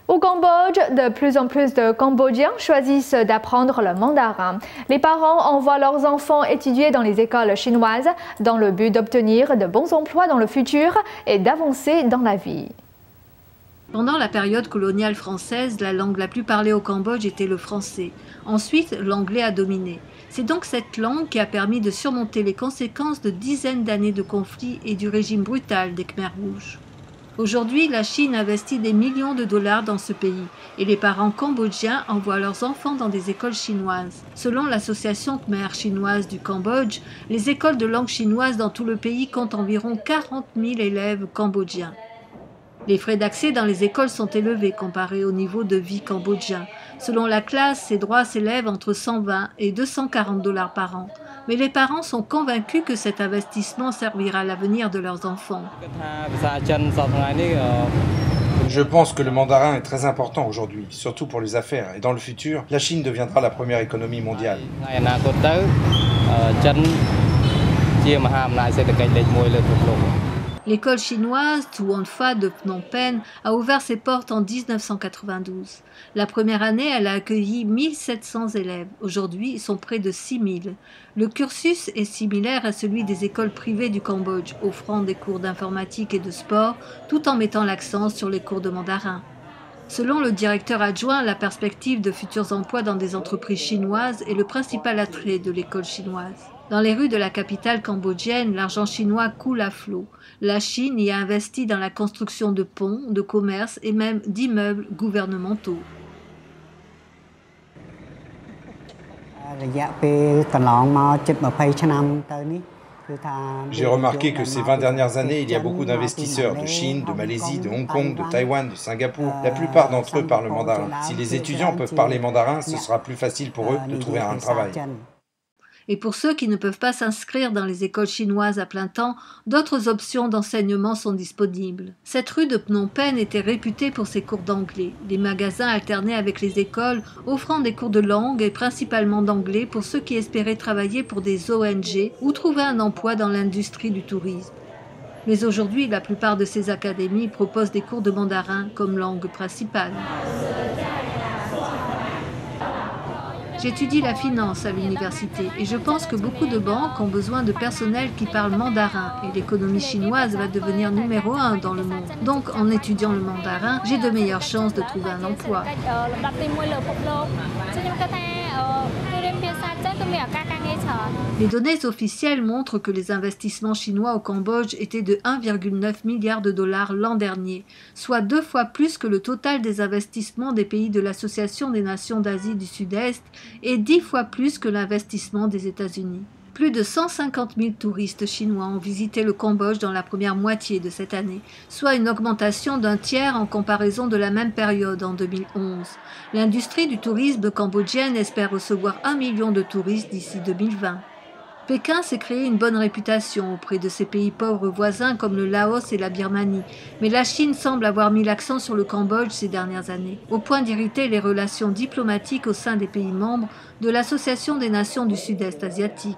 Au Cambodge, de plus en plus de Cambodgiens choisissent d'apprendre le mandarin. Les parents envoient leurs enfants étudier dans les écoles chinoises dans le but d'obtenir de bons emplois dans le futur et d'avancer dans la vie. Pendant la période coloniale française, la langue la plus parlée au Cambodge était le français. Ensuite, l'anglais a dominé. C'est donc cette langue qui a permis de surmonter les conséquences de dizaines d'années de conflits et du régime brutal des Khmers rouges. Aujourd'hui, la Chine investit des millions de dollars dans ce pays et les parents cambodgiens envoient leurs enfants dans des écoles chinoises. Selon l'association Khmer chinoise du Cambodge, les écoles de langue chinoise dans tout le pays comptent environ 40 000 élèves cambodgiens. Les frais d'accès dans les écoles sont élevés comparés au niveau de vie cambodgien. Selon la classe, ces droits s'élèvent entre 120 et 240 dollars par an. Mais les parents sont convaincus que cet investissement servira à l'avenir de leurs enfants. Je pense que le mandarin est très important aujourd'hui, surtout pour les affaires. Et dans le futur, la Chine deviendra la première économie mondiale. L'école chinoise Tuon Pha de Phnom Penh a ouvert ses portes en 1992. La première année, elle a accueilli 1700 élèves. Aujourd'hui, ils sont près de 6000. Le cursus est similaire à celui des écoles privées du Cambodge, offrant des cours d'informatique et de sport, tout en mettant l'accent sur les cours de mandarin. Selon le directeur adjoint, la perspective de futurs emplois dans des entreprises chinoises est le principal attrait de l'école chinoise. Dans les rues de la capitale cambodgienne, l'argent chinois coule à flot. La Chine y a investi dans la construction de ponts, de commerces et même d'immeubles gouvernementaux. J'ai remarqué que ces 20 dernières années, il y a beaucoup d'investisseurs de Chine, de Malaisie, de Hong Kong, de Taïwan, de Singapour. La plupart d'entre eux parlent mandarin. Si les étudiants peuvent parler mandarin, ce sera plus facile pour eux de trouver un travail. Et pour ceux qui ne peuvent pas s'inscrire dans les écoles chinoises à plein temps, d'autres options d'enseignement sont disponibles. Cette rue de Phnom Penh était réputée pour ses cours d'anglais. Les magasins alternaient avec les écoles, offrant des cours de langue et principalement d'anglais pour ceux qui espéraient travailler pour des ONG ou trouver un emploi dans l'industrie du tourisme. Mais aujourd'hui, la plupart de ces académies proposent des cours de mandarin comme langue principale. J'étudie la finance à l'université et je pense que beaucoup de banques ont besoin de personnel qui parle mandarin et l'économie chinoise va devenir numéro 1 dans le monde. Donc en étudiant le mandarin, j'ai de meilleures chances de trouver un emploi. Les données officielles montrent que les investissements chinois au Cambodge étaient de 1,9 milliard de dollars l'an dernier, soit 2 fois plus que le total des investissements des pays de l'Association des Nations d'Asie du Sud-Est et 10 fois plus que l'investissement des États-Unis. Plus de 150 000 touristes chinois ont visité le Cambodge dans la première moitié de cette année, soit une augmentation d'un tiers en comparaison de la même période en 2011. L'industrie du tourisme cambodgienne espère recevoir 1 million de touristes d'ici 2020. Pékin s'est créé une bonne réputation auprès de ses pays pauvres voisins comme le Laos et la Birmanie, mais la Chine semble avoir mis l'accent sur le Cambodge ces dernières années, au point d'irriter les relations diplomatiques au sein des pays membres de l'Association des Nations du Sud-Est asiatique.